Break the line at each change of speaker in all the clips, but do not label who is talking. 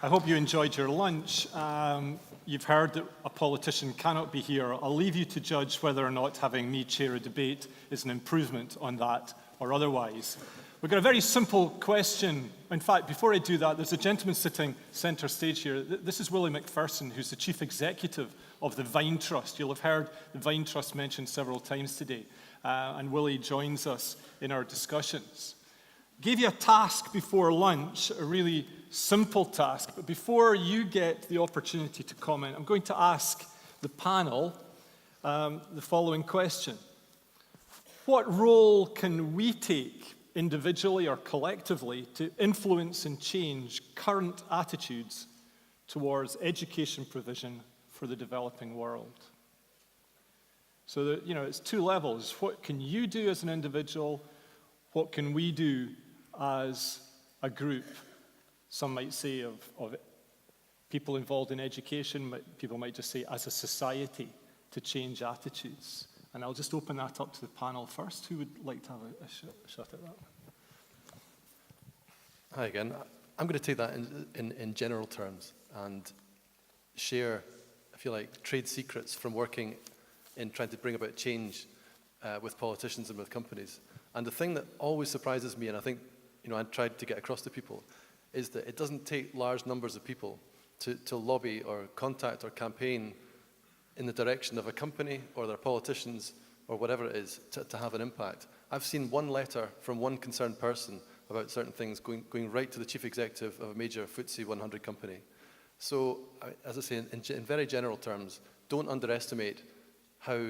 I hope you enjoyed your lunch. You've heard that a politician cannot be here. I'll leave you to judge whether or not having me chair a debate is an improvement on that or otherwise. We've got a very simple question. In fact, before I do that, there's a gentleman sitting centre stage here. This is Willie McPherson, who's the Chief Executive of the Vinetrust. You'll have heard the Vinetrust mentioned several times today. And Willie joins us in our discussions. Gave you a task before lunch, a really simple task, but before you get the opportunity to comment, I'm going to ask the panel the following question. What role can we take, individually or collectively, to influence and change current attitudes towards education provision for the developing world? So that, it's two levels. What can you do as an individual? What can we do as a group? Some might say of people involved in education, people might just say as a society to change attitudes. And I'll just open that up to the panel first. Who would like to have a shot at that?
Hi again. I'm going to take that in general terms and share, I feel like, trade secrets from working in trying to bring about change with politicians and with companies. And the thing that always surprises me, and I think I tried to get across to people, is that it doesn't take large numbers of people to lobby or contact or campaign in the direction of a company or their politicians or whatever it is to have an impact. I've seen one letter from one concerned person about certain things going right to the chief executive of a major FTSE 100 company. So, as I say, in very general terms, don't underestimate how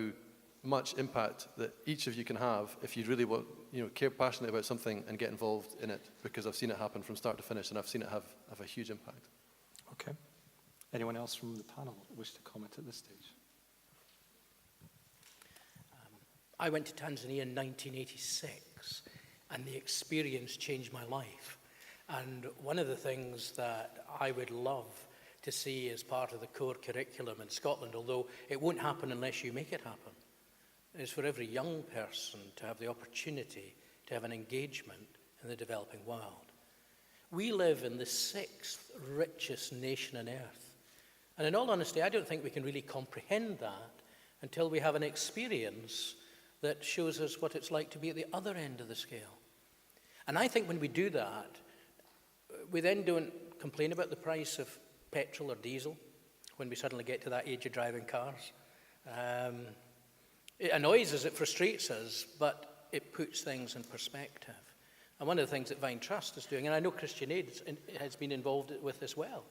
much impact that each of you can have if you really want, care passionately about something and get involved in it, because I've seen it happen from start to finish and I've seen it have a huge impact.
Okay. Anyone else from the panel wish to comment at this stage?
I went to Tanzania in 1986 and the experience changed my life. And one of the things that I would love to see as part of the core curriculum in Scotland, although it won't happen unless you make it happen, is for every young person to have the opportunity to have an engagement in the developing world. We live in the 6th richest nation on earth. And in all honesty, I don't think we can really comprehend that until we have an experience that shows us what it's like to be at the other end of the scale. And I think when we do that, we then don't complain about the price of petrol or diesel when we suddenly get to that age of driving cars. It annoys us, it frustrates us, but it puts things in perspective. And one of the things that Vinetrust is doing, and I know Christian Aid has been involved with as well,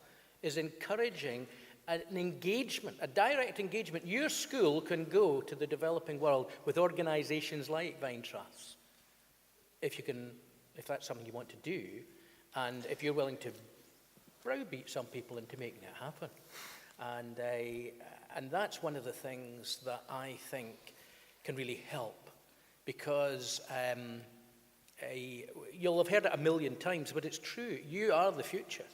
is encouraging an engagement, a direct engagement. Your school can go to the developing world with organizations like Vinetrust, if that's something you want to do, and if you're willing to browbeat some people into making it happen. And that's one of the things that I think can really help, because you'll have heard it a million times, but it's true. You are the future.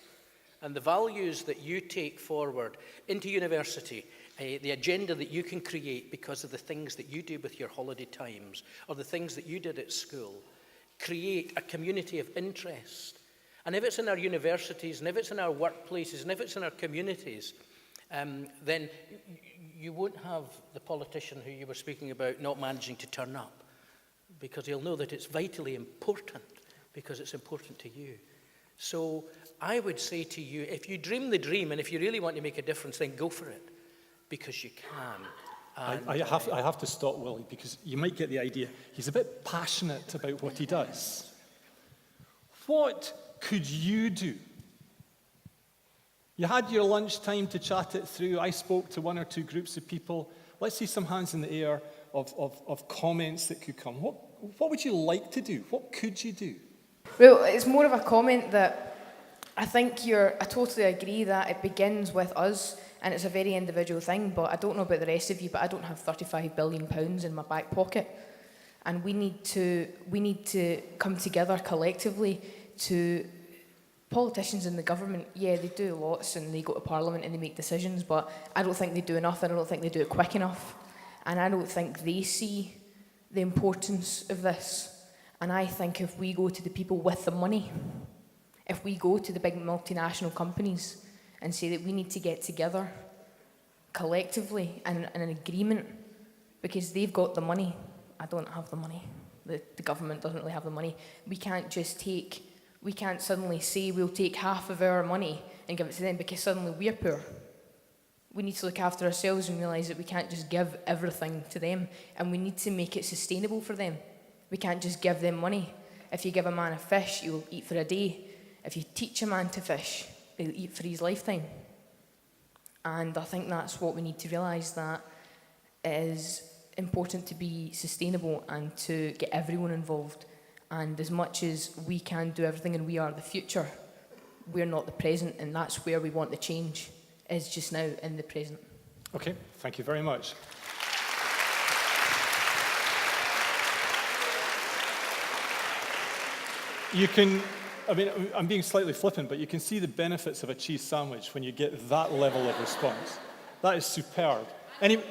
And the values that you take forward into university, the agenda that you can create because of the things that you do with your holiday times, or the things that you did at school, create a community of interest. And if it's in our universities, and if it's in our workplaces, and if it's in our communities, then you won't have the politician who you were speaking about not managing to turn up, because he'll know that it's vitally important, because it's important to you. So I would say to you, if you dream the dream, and if you really want to make a difference, then go for it, because you can.
I have to stop Willie, because you might get the idea he's a bit passionate about what he does. What could you do? You had your lunchtime to chat it through. I spoke to one or two groups of people. Let's see some hands in the air of comments that could come. What would you like to do? What could you do?
Well, it's more of a comment that I totally agree that it begins with us, and it's a very individual thing, but I don't know about the rest of you, but I don't have £35 billion in my back pocket. And we need to come together collectively to... Politicians in the government, yeah, they do lots and they go to Parliament and they make decisions, but I don't think they do enough, and I don't think they do it quick enough. And I don't think they see the importance of this. And I think if we go to the people with the money, If we go to the big multinational companies and say that we need to get together collectively and in an agreement because they've got the money, I don't have the money, the government doesn't really have the money, we can't suddenly say we'll take half of our money and give it to them because suddenly we're poor. We need to look after ourselves and realise that we can't just give everything to them, and we need to make it sustainable for them. We can't just give them money. If you give a man a fish, he'll eat for a day. If you teach a man to fish, he'll eat for his lifetime. And I think that's what we need to realise, that it is important to be sustainable and to get everyone involved. And as much as we can do everything and we are the future, we're not the present, and that's where we want the change, is just now in the present.
Okay, thank you very much. You can, I mean, I'm being slightly flippant, but you can see the benefits of a cheese sandwich when you get that level of response. That is superb. Any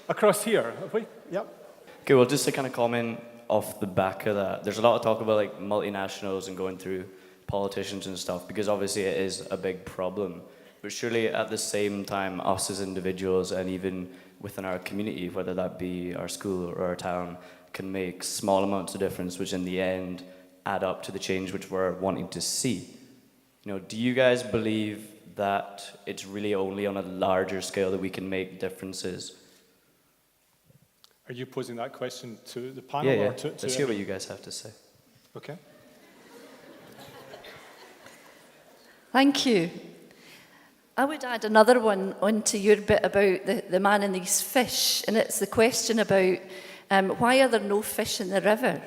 across here, have we? Yep.
Okay, well, just to kind of comment off the back of that, there's a lot of talk about like multinationals and going through politicians and stuff, because obviously it is a big problem. But surely at the same time, us as individuals and even within our community, whether that be our school or our town, can make small amounts of difference, which in the end add up to the change which we're wanting to see. You know, do you guys believe that it's really only on a larger scale that we can make differences?
Are you posing that question to the panel?
Yeah.
Or to
Let's hear what you guys have to say.
Okay.
Thank you. I would add another one onto your bit about the man and these fish, and it's the question about why are there no fish in the river?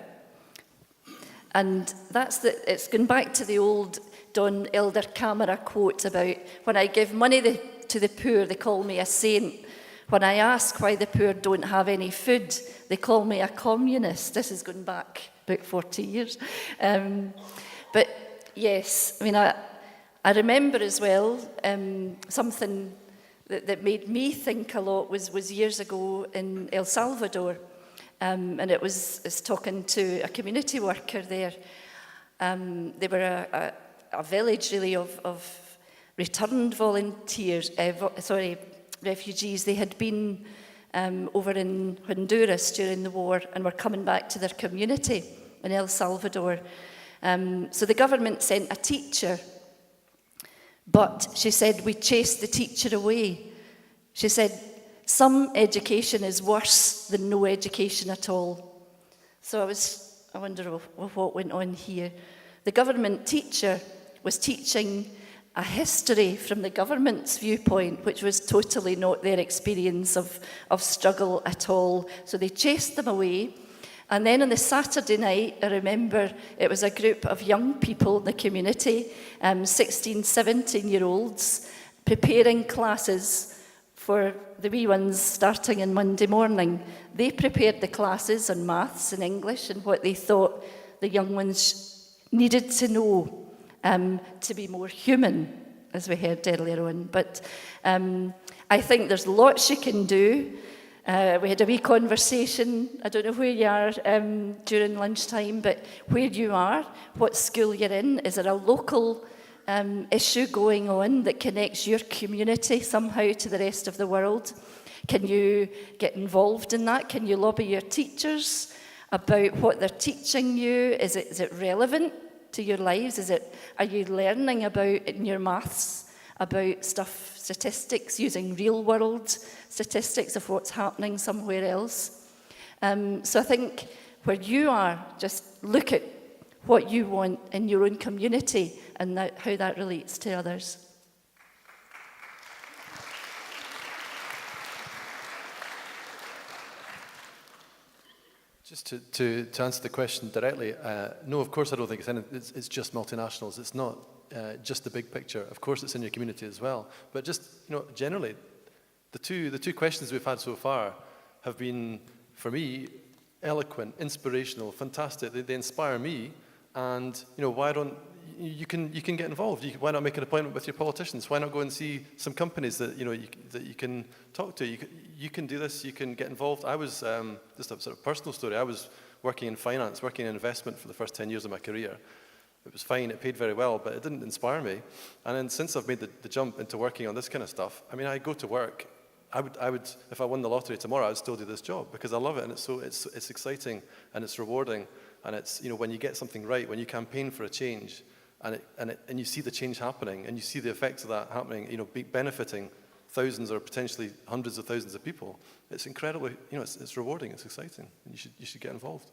And it's going back to the old Don Elder Camera quote about, when I give money to the poor, they call me a saint. When I ask why the poor don't have any food, they call me a communist. This is going back about 40 years. But yes, I mean, I remember as well, something that made me think a lot was years ago in El Salvador. And it was talking to a community worker there. They were a village really of returned volunteers, refugees. They had been over in Honduras during the war and were coming back to their community in El Salvador. So the government sent a teacher, but she said, we chased the teacher away. She said, some education is worse than no education at all. So I wonder what went on here. The government teacher was teaching a history from the government's viewpoint, which was totally not their experience of struggle at all. So they chased them away. And then on the Saturday night, I remember it was a group of young people in the community, 16, 17-year-olds, preparing classes for the wee ones starting on Monday morning. They prepared the classes on maths and English and what they thought the young ones needed to know to be more human, as we heard earlier on. But I think there's lots you can do. We had a wee conversation, I don't know where you are during lunchtime, but where you are, what school you're in, is there a local issue going on that connects your community somehow to the rest of the world? Can you get involved in that? Can you lobby your teachers about what they're teaching you? Is it relevant to your lives? Are you learning about in your maths about statistics, using real world statistics of what's happening somewhere else? So I think where you are, just look at what you want in your own community and how that relates to others.
Just to answer the question directly, no, of course I don't think it's just multinationals. It's not just the big picture. Of course it's in your community as well. But just, generally, the two questions we've had so far have been, for me, eloquent, inspirational, fantastic. They inspire me. And, why don't you can get involved? Why not make an appointment with your politicians? Why not go and see some companies that you can talk to? You can do this. You can get involved. I was just a sort of personal story. I was working in finance, working in investment for the first 10 years of my career. It was fine, it paid very well, but it didn't inspire me. And then since I've made the jump into working on this kind of stuff, I mean, I go to work, I would, if I won the lottery tomorrow, I'd still do this job because I love it, and it's exciting and it's rewarding, and it's, you know, when you get something right, when you campaign for a change, and you see the change happening, and you see the effects of that happening, you know, benefiting thousands or potentially hundreds of thousands of people, it's incredibly, you know, it's rewarding, it's exciting, and you should get involved.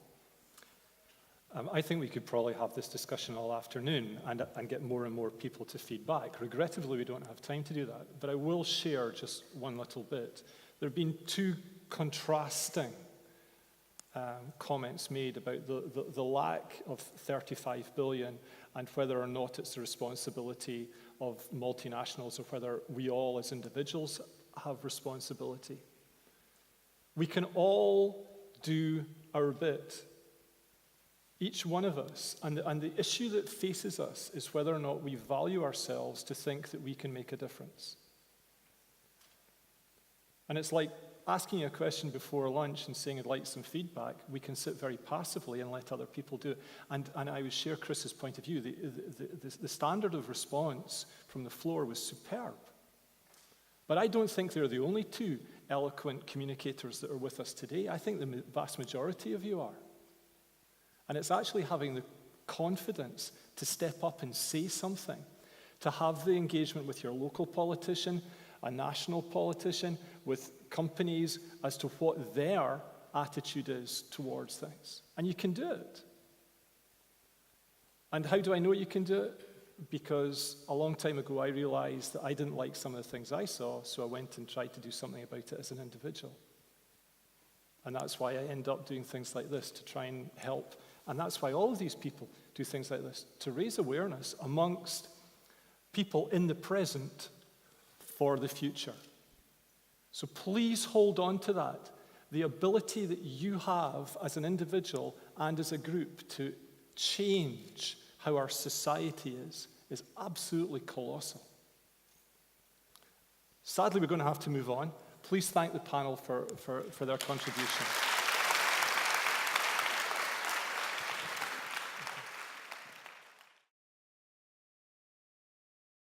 I think we could probably have this discussion all afternoon and get more and more people to feed back. Regrettably, we don't have time to do that, but I will share just one little bit. There have been two contrasting comments made about the lack of 35 billion and whether or not it's the responsibility of multinationals or whether we all as individuals have responsibility. We can all do our bit, each one of us, and the issue that faces us is whether or not we value ourselves to think that we can make a difference. And it's like asking a question before lunch and saying I'd like some feedback. We can sit very passively and let other people do it. And I would share Chris's point of view. The standard of response from the floor was superb. But I don't think they're the only two eloquent communicators that are with us today. I think the vast majority of you are. And it's actually having the confidence to step up and say something, to have the engagement with your local politician, a national politician, with companies as to what their attitude is towards things. And you can do it. And how do I know you can do it? Because a long time ago I realized that I didn't like some of the things I saw, so I went and tried to do something about it as an individual. And that's why I end up doing things like this, to try and help. And that's why all of these people do things like this, to raise awareness amongst people in the present for the future. So please hold on to that. The ability that you have as an individual and as a group to change how our society is absolutely colossal. Sadly, we're going to have to move on. Please thank the panel for their contribution.